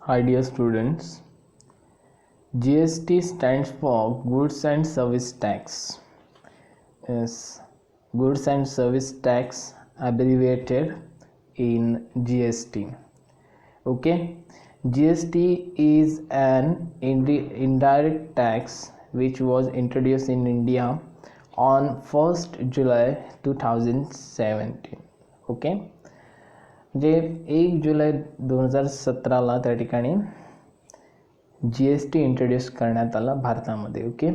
Hi dear students, GST stands for Goods and Service Tax. Yes, Goods and Service Tax abbreviated in GST. Okay, GST is an indirect tax which was introduced in India on 1st July 2017. Okay, म्हणजे 1 जुलै 2017ला त्या ठिकाणी GST introduce करण्यात आला भारतामध्ये. Okay,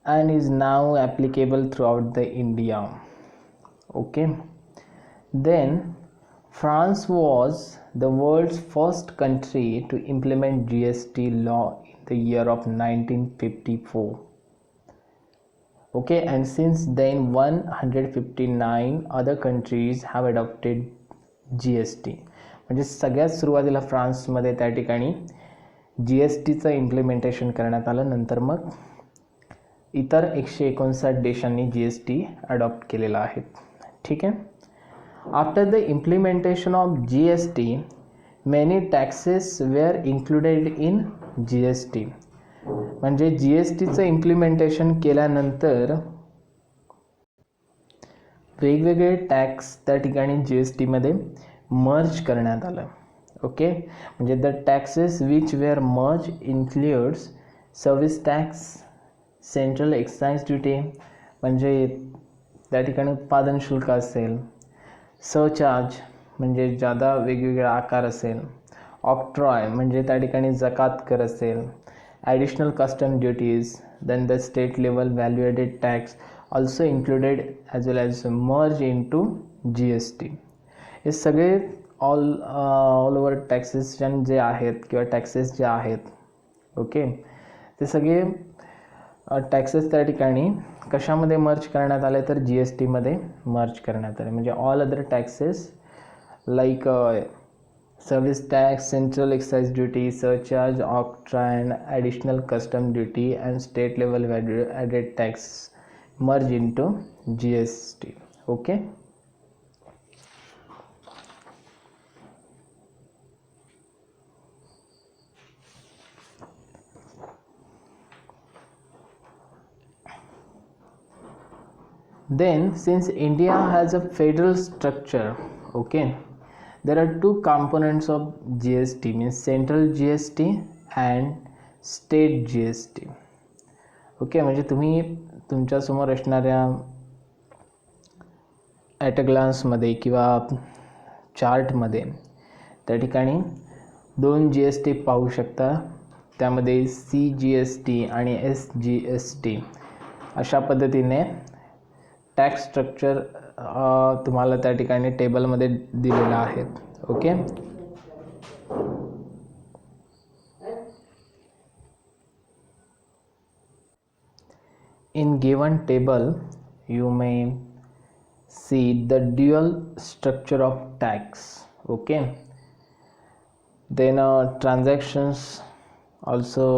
and is now applicable throughout the India. Okay, then France was the world's first country to implement GST law in the year of 1954. Okay, and since then 159 other countries have adopted GST. म्हणजे सगळ्यात सुरुवातीला फ्रान्समध्ये त्या ठिकाणी GSTचं implementation करण्यात आलं. नंतर मग इतर 159 देशांनी GST अडॉप्ट केलेला आहे. ठीक आहे. After the implementation of GST many taxes were included in GST. म्हणजे GSTचं इम्प्लिमेंटेशन केल्यानंतर वेगवेगळे टॅक्स त्या ठिकाणी GSTमध्ये मर्ज करण्यात आलं. ओके, म्हणजे the taxes which were merge includes service tax, central excise duty म्हणजे त्या ठिकाणी उत्पादन शुल्क असेल, सरचार्ज म्हणजे ज्यादा वेगवेगळा आकार असेल, ऑक्ट्रॉय म्हणजे त्या ठिकाणी जकात कर असेल, additional custom duties, then the state level value added tax also included as well as merge into GST. हे सगळे ऑल ओव्हर टॅक्सेशन जे आहेत किंवा टॅक्सेस जे आहेत, ओके, ते सगळे टॅक्सेस त्या ठिकाणी कशामध्ये मर्ज करण्यात आले तर GSTमध्ये मर्ज करण्यात आले. म्हणजे all other taxes like service tax, central excise duty, surcharge, octroi and additional custom duty and state level value added tax merge into GST. Okay, then since India has a federal structure, okay, there are two components of GST, means central GST and state GST. Okay, म्हणजे तुम्ही तुमच्या समोर असणाऱ्या at a ग्लान्समध्ये किंवा चार्टमध्ये त्या ठिकाणी 2 GST पाहू शकता. त्यामध्ये CGST आणि SGST अशा पद्धतीने टॅक्स स्ट्रक्चर तुम्हाला त्या ठिकाणी टेबलमध्ये दिलेलं आहे. Okay, in given table you may see the dual structure of tax. Okay, then transactions also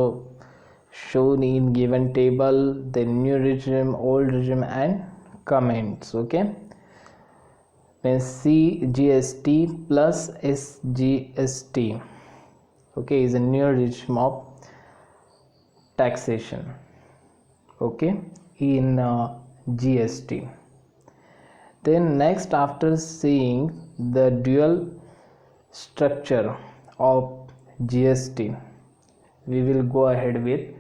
shown in given table, the new regime, old regime and comments. Okay, then CGST plus SGST, okay, is a new regime of taxation, okay, in GST. Then next, after seeing the dual structure of GST, we will go ahead with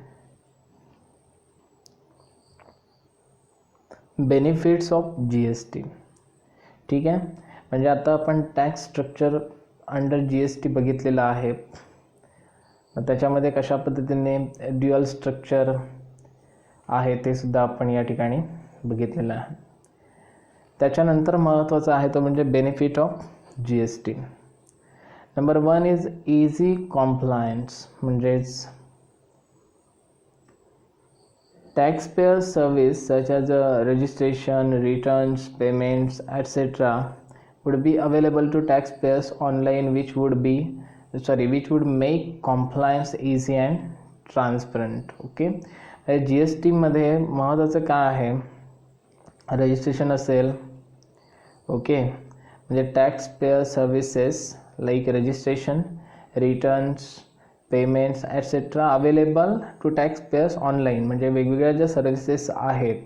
benefits of GST. ठीक आहे, म्हणजे आता आपण tax structure under GST बघितलेलं आहे. त्याच्यामध्ये कशा पद्धतीने ड्युअल स्ट्रक्चर आहे ते सुद्धा आपण या ठिकाणी बघितलेलं आहे. त्याच्यानंतर महत्त्वाचं आहे तो म्हणजे benefit of GST. Number 1 is easy compliance, म्हणजेच taxpayer service such as registration, returns, payments, etc. would be available to taxpayers online, which would make compliance easy and transparent. Okay, GST मध्ये महत्त्वाचं काय आहे, रजिस्ट्रेशन असेल, okay, म्हणजे taxpayer services like registration, returns, payments etcetera available to taxpayers online. म्हणजे वेगवेगळ्या ज्या services आहेत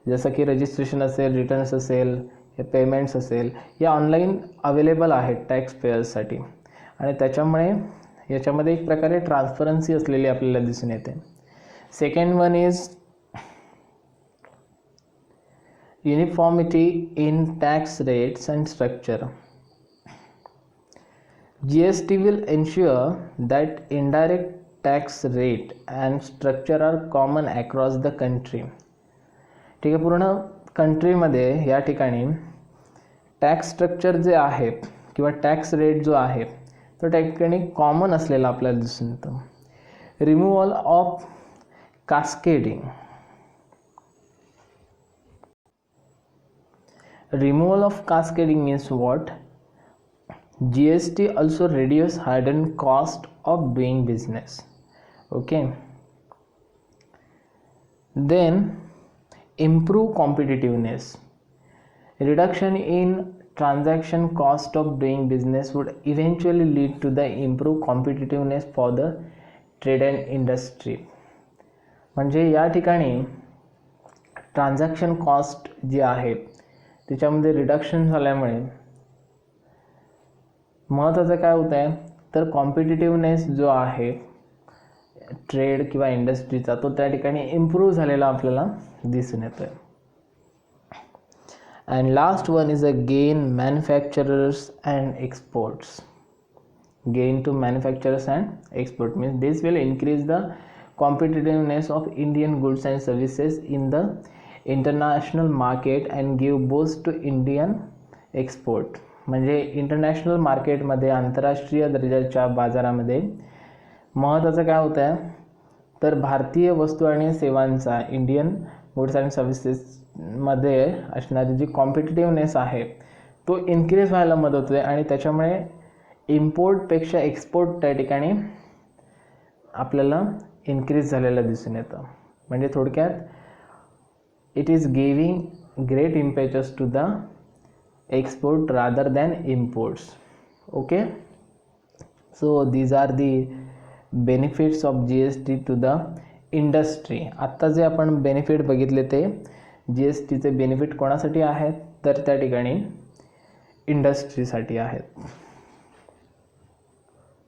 जसं की रजिस्ट्रेशन असेल, रिटर्न्स असेल, पेमेंट्स असेल, या ऑनलाईन अवेलेबल आहेत टॅक्स पेअर्ससाठी. आणि त्याच्यामुळे याच्यामध्ये एक प्रकारे ट्रान्सपरन्सी असलेली आपल्याला दिसून येते. Second one is uniformity in tax rates and structure. GST will ensure that indirect tax rate and structure are common across the country. ठीक आहे, पूर्ण कंट्रीमध्ये या ठिकाणी टॅक्स स्ट्रक्चर जे आहे किंवा टॅक्स रेट जो आहे तो त्या ठिकाणी कॉमन असलेला आपल्याला दिसून येतो. Removal of cascading. Removal of cascading means what? GST also reduce hidden cost of doing business. Okay. Then improve competitiveness. Reduction in transaction cost of doing business would eventually lead to the improved competitiveness for the trade and industry. म्हणजे या ठिकाणी transaction cost जी आहे त्याच्यामध्ये reduction झाल्यामुळे महत्त्वाचं काय होतं आहे तर कॉम्पिटिटिव्हनेस जो आहे ट्रेड किंवा इंडस्ट्रीचा तो त्या ठिकाणी इम्प्रूव्ह झालेला आपल्याला दिसून येतो आहे. And last one is a gain manufacturers and exports. Gain to manufacturers and export means this will increase the competitiveness of Indian goods and services in the international market and give boost to Indian export. म्हणजे international मार्केटमध्ये आंतरराष्ट्रीय दर्जाच्या बाजारामध्ये महत्त्वाचं काय होतं आहे तर भारतीय वस्तू आणि सेवांचा इंडियन गुड्स अँड सर्व्हिसेसमध्ये असणारी जी कॉम्पिटिटिव्हनेस आहे तो इन्क्रीज व्हायला मदत होते आणि त्याच्यामुळे इम्पोर्टपेक्षा एक्सपोर्ट त्या ठिकाणी आपल्याला इन्क्रीज झालेलं दिसून येतं. म्हणजे थोडक्यात it is giving great impetus to the export rather than imports. Okay, so these are the benefits of GST to the industry. आत्ता जे आपण बेनिफिट बघितले ते GSTचे बेनिफिट कोणासाठी आहेत तर त्या ठिकाणी इंडस्ट्रीसाठी आहेत.